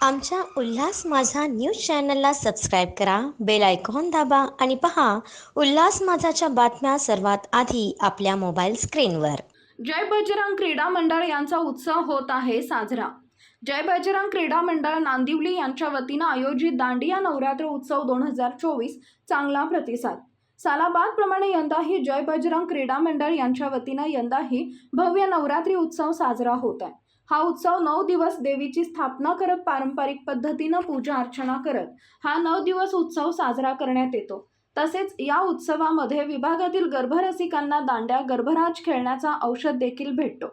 आमच्या उल्हास माझा न्यूज चॅनलला सबस्क्राईब करा, बेल आयकॉन दाबा आणि पहा उल्हास माझाच्या बातम्या सर्वात आधी आपल्या मोबाईल स्क्रीनवर। जय बजरंग क्रीडा मंडळ यांचा उत्सव होत आहे साजरा। जय बजरंग क्रीडा मंडळ नांदिवली यांच्या वतीने आयोजित दांडिया नवरात्र उत्सव 2024 चांगला प्रतिसाद। सालाबादप्रमाणे यंदाही जय बजरंग क्रीडा मंडळ यांच्या वतीने यंदाही भव्य नवरात्री उत्सव साजरा होत आहे। हा उत्सव 9 दिवस देवीची स्थापना करत पारंपरिक पद्धतीने पूजा अर्चना करत हा 9 दिवस उत्सव साजरा करण्यात येतो। तसेच या उत्सवामध्ये विभागातील गर्भरसिकांना दांड्या गर्भराज खेळण्याचा औषध देखील भेटतो।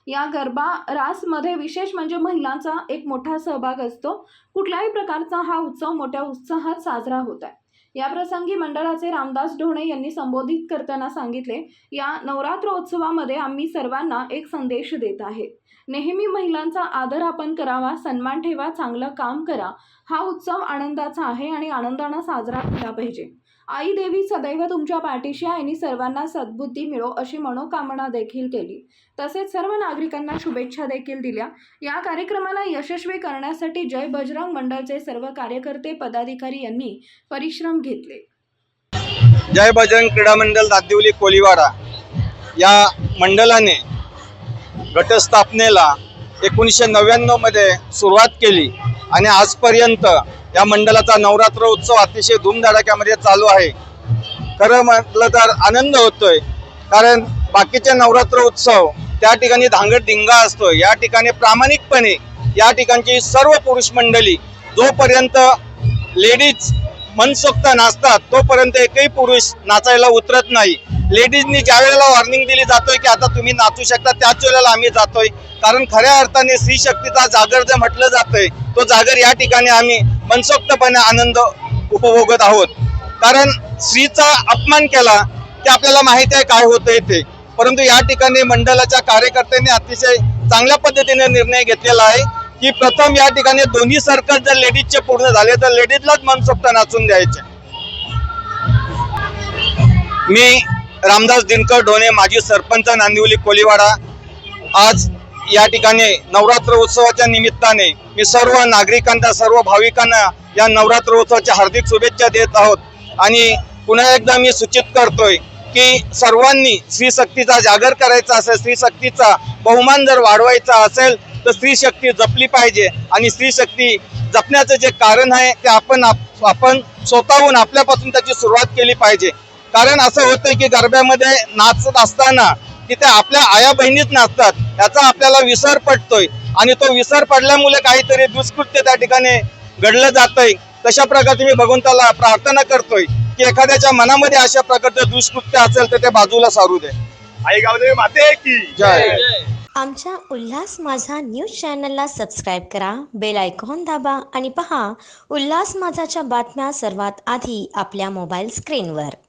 या गरबा रासमध्ये विशेष म्हणजे महिलांचा एक मोठा सहभाग असतो। कुठल्याही प्रकारचा हा उत्सव मोठ्या उत्साहात साजरा होत आहे। या प्रसंगी मंडळाचे रामदास ढोणे यांनी संबोधित करताना सांगितले, या नवरात्रोत्सवामध्ये आम्ही सर्वांना एक संदेश देत आहे। नेहमी महिलांचा आदर आपण करावा, सन्मान ठेवा, चांगलं काम करा। हा उत्सव आनंदाचा आहे आणि आनंदाने साजरा केला पाहिजे। आई देवी सदैव तुमच्या पाठीशी आहे आणि सर्वांना सद्बुद्धी मिळो अशी मनोकामना देखील केली। तसेच सर्व नागरिकांना शुभेच्छा देखील दिल्या। या कार्यक्रमाला यशस्वी करण्यासाठी जय बजरंग मंडळचे सर्व कार्यकर्ते पदाधिकारी यांनी परिश्रम घेतले। जय बजरंग क्रीडा मंडळ दादिवली कोलीवाडा या मंडळाने घटस्थापनेला 1999 मध्ये सुरुवात केली आणि आजपर्यंत या मंडळाचा नवरात्र उत्सव अतिशय धूमधडाक्यामध्ये चालू आहे। खरं म्हटलं तर आनंद होतोय, कारण बाकीचे नवरात्र उत्सव त्या ठिकाणी धांगडधिंगा असतो, या ठिकाणी प्रामाणिकपणे या ठिकाणची सर्व पुरुष मंडळी जोपर्यंत लेडीज मनसोक्त नाचतात तोपर्यंत एकही पुरुष नाचायला उतरत नाही। लेडीजनी ज्या वेळेला वॉर्निंग दिली जातोय की आता तुम्ही नाचू शकता, त्याच वेळेला आम्ही जातोय, कारण खऱ्या अर्थाने स्त्री शक्तीचा जागर जे म्हटलं जातंय तो जागर या ठिकाणी आम्ही मनसोक्तपणे आनंद उपभोगत आहोत। कारण स्त्रीचा अपमान केला की आपल्याला माहिती आहे काय होतंय ते, परंतु या ठिकाणी मंडळाच्या कार्यकर्त्यांनी अतिशय चांगल्या पद्धतीने निर्णय घेतलेला आहे की प्रथम या ठिकाणी दोन्ही सर्कल जर लेडीजचे पूर्ण झाले तर लेडीजलाच मनसोक्त नाचून द्यायचे। मी रामदास दिनकर ढोणे, माजी सरपंच, नांदिवली कोलीवाडा। आज या ठिकाणी नवरात्र उत्सवाच्या निमित्ताने मी सर्व नागरिकांना, सर्व भाविकांना या नवरात्र उत्सवाच्या हार्दिक शुभेच्छा देत आहोत। आणि पुन्हा एकदा मी सूचित करतोय की सर्वांनी स्त्री शक्तीचा जागर करायचा असेल, स्त्री शक्तीचा बहुमान जर वाढवायचा असेल तर स्त्री शक्ती जपली पाहिजे। आणि स्त्री शक्ती जपण्याचं जे कारण आहे ते आपण स्वतःहून आपल्यापासून त्याची सुरुवात केली पाहिजे। कारण असं होतंय की गरब्यामध्ये नाचत असताना तिथे आपल्या आया बहिणीच नाचतात, याचा आपल्याला विसर पडतोय आणि तो विसर पडल्यामुळे काहीतरी दुष्कृत्य त्या ठिकाणी घडलं जातंय। तशा प्रकारे मी भगवंताला प्रार्थना करतोय की एखाद्याच्या मनामध्ये अशा प्रकारचं दुष्कृत्य असेल तर ते बाजूला सारू दे। आई गावदेवी माते की जय। आमच्या उल्हास माझा न्यूज चॅनलला सबस्क्राईब करा, बेल आयकॉन दाबा आणि पहा उल्हास माझाच्या बातम्या सर्वात आधी आपल्या मोबाईल स्क्रीनवर।